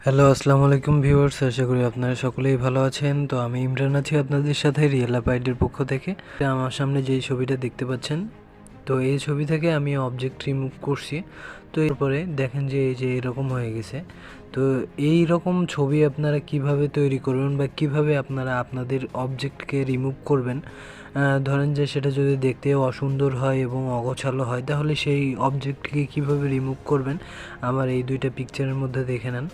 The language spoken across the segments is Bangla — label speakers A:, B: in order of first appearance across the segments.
A: হ্যালো, আসসালামু আলাইকুম ভিউয়ার্স। আশা করি আপনারা সকলেই ভালো আছেন। তো আমি ইমরান আছি আপনাদের সাথে রিয়েল লাইফ আইডির পক্ষ থেকে। আমার সামনে যেই ছবিটা দেখতে পাচ্ছেন, তো এই ছবি থেকে আমি অবজেক্ট রিমুভ করছি। তো এরপরে দেখেন যে এই যে এরকম হয়ে গেছে। তো এই রকম ছবি আপনারা কিভাবে তৈরি করবেন বা কিভাবে আপনারা আপনাদের অবজেক্টকে রিমুভ করবেন, ধরেন যে সেটা যদি দেখতে অসুন্দর হয় এবং অগোছালো হয়, তাহলে সেই অবজেক্টকে কিভাবে রিমুভ করবেন আমার এই দুইটা পিকচারের মধ্যে দেখে নেন।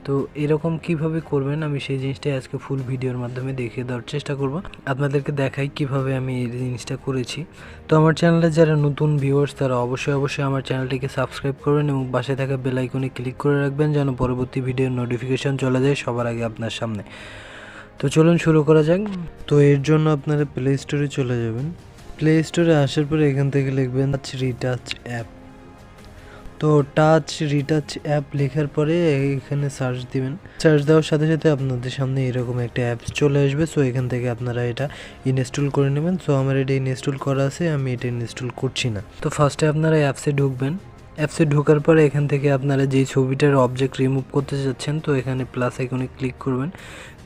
A: তো এরকম কিভাবে করবেন আমি সেই জিনিসটাই আজকে ফুল ভিডিওর মাধ্যমে দেখিয়ে দেওয়ার চেষ্টা করব, আপনাদেরকে দেখাই কিভাবে আমি এই জিনিসটা করেছি। তো আমার চ্যানেলে যারা নতুন ভিউয়ার্স তারা অবশ্যই আমার চ্যানেলটিকে সাবস্ক্রাইব করবেন এবং পাশে থাকা বেল আইকনে ক্লিক করে রাখবেন যেন পরবর্তী ভিডিওর নোটিফিকেশন চলে যায় সবার আগে আপনার সামনে। তো চলুন শুরু করা যাক। তো এর জন্য আপনারা প্লে স্টোরে চলে যাবেন। প্লে স্টোরে আসার পরে এখান থেকে লিখবেন টাচ রিটাচ অ্যাপ। তো টাচ রিটাচ অ্যাপ লেখার পরে এখানে সার্চ দিবেন। সার্চ দেওয়ার সাথে সাথে আপনাদের সামনে এরকম একটা অ্যাপস চলে আসবে। সো এখান থেকে আপনারা এটা ইনস্টল করে নেবেন। সো আমার এটা ইনস্টল করা আছে, আমি এটা ইনস্টল করছি না। তো ফার্স্টে আপনারা অ্যাপসে ঢুকবেন। অ্যাপসে ঢোকার পরে এখান থেকে আপনারা যেই ছবিটার অবজেক্ট রিমুভ করতে যাচ্ছেন, তো এখানে প্লাস আইকনে ক্লিক করবেন।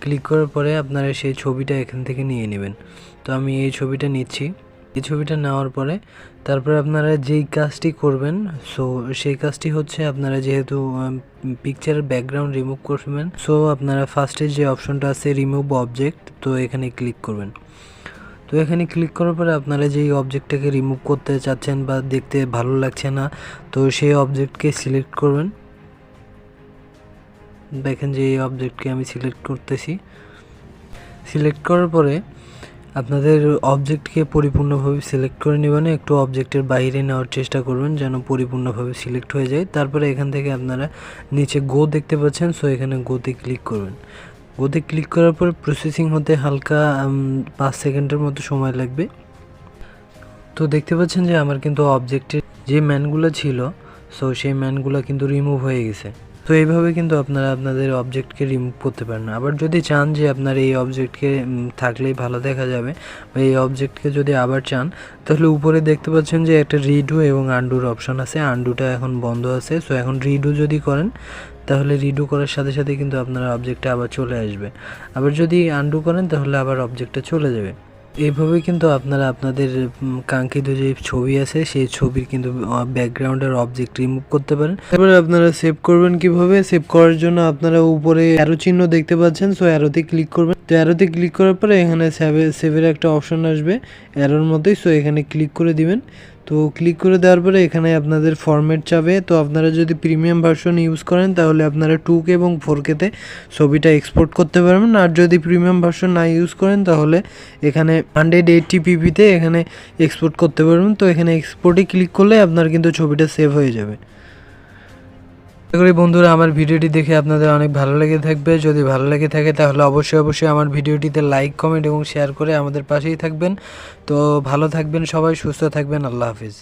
A: ক্লিক করার পরে আপনারা সেই ছবিটা এখান থেকে নিয়ে নেবেন। তো আমি এই ছবিটা নিচ্ছি। এই ছবিটা নেওয়ার পরে তারপরে আপনারা যেই কাজটি করবেন, সো সেই কাজটি হচ্ছে আপনারা যেহেতু পিকচারের ব্যাকগ্রাউন্ড রিমুভ করবেন, সো আপনারা ফার্স্টে যে অপশনটা আছে রিমুভ অবজেক্ট, তো এখানে ক্লিক করবেন। তো এখানে ক্লিক করার পরে আপনারা যেই অবজেক্টটাকে রিমুভ করতে চাচ্ছেন বা দেখতে ভালো লাগছে না, তো সেই অবজেক্টকে সিলেক্ট করবেন। দেখেন যে এই অবজেক্টকে আমি সিলেক্ট করতেছি। সিলেক্ট করার পরে আপনাদের অবজেক্টকে পরিপূর্ণভাবে সিলেক্ট করে নেবেন, একটু অবজেক্টের বাইরে নেওয়ার চেষ্টা করবেন যেন পরিপূর্ণভাবে সিলেক্ট হয়ে যায়। তারপরে এখান থেকে আপনারা নিচে গো দেখতে পাচ্ছেন, সো এখানে গোতে ক্লিক করবেন। গোতে ক্লিক করার পর প্রসেসিং হতে হালকা 5 সেকেন্ডের মতো সময় লাগবে। তো দেখতে পাচ্ছেন যে আমার কিন্তু অবজেক্টের যে ম্যানগুলো ছিল, সো সেই ম্যানগুলো কিন্তু রিমুভ হয়ে গেছে। তো এইভাবে কিন্তু আপনারা আপনাদের অবজেক্টকে রিমুভ করতে পারেন। আবার যদি চান যে আপনার এই অবজেক্টকে থাকলেই ভালো দেখা যাবে বা এই অবজেক্টকে যদি আবার চান, তাহলে উপরে দেখতে পাচ্ছেন যে একটা রিডু এবং আন্ডুর অপশন আছে। আন্ডুটা এখন বন্ধ আছে, সো এখন রিডু যদি করেন তাহলে রিডু করার সাথে সাথে কিন্তু আপনার অবজেক্টটা আবার চলে আসবে। আবার যদি আন্ডু করেন তাহলে আবার অবজেক্টটা চলে যাবে। এইভাবে কিন্তু আপনারা আপনাদের কাঙ্ক্ষিত যে ছবি আছে সেই ছবির কিন্তু ব্যাকগ্রাউন্ডের অবজেক্ট রিমুভ করতে পারেন। এবারে আপনারা সেভ করবেন কিভাবে? সেভ করার জন্য আপনারা উপরে অ্যারো চিহ্ন দেখতে পাচ্ছেন, সো অ্যারোতে ক্লিক করবেন। তো অ্যারোতে ক্লিক করার পরে এখানে সেভের একটা অপশন আসবে অ্যারোর মধ্যেই, সো এখানে ক্লিক করে দিবেন। তো ক্লিক করে দেওয়ার পরে এখানে আপনাদের ফরম্যাট চাবে। তো আপনারা যদি প্রিমিয়াম ভার্সন ইউজ করেন তাহলে আপনারা 2K এবং 4Kতে ছবিটা এক্সপোর্ট করতে পারবেন। আর যদি প্রিমিয়াম ভার্সন না ইউজ করেন তাহলে এখানে 180pbতে এখানে এক্সপোর্ট করতে পারবেন। তো এখানে এক্সপোর্টে ক্লিক করলে আপনার কিন্তু ছবিটা সেভ হয়ে যাবে। আশা করি বন্ধুরা আমার ভিডিওটি দেখে আপনাদের অনেক ভালো লেগে থাকবে। যদি ভালো লেগে থাকে তাহলে অবশ্যই আমার ভিডিওটিতে লাইক, কমেন্ট এবং শেয়ার করে আমাদের পাশেই থাকবেন। তো ভালো থাকবেন সবাই, সুস্থ থাকবেন। আল্লাহ হাফিজ।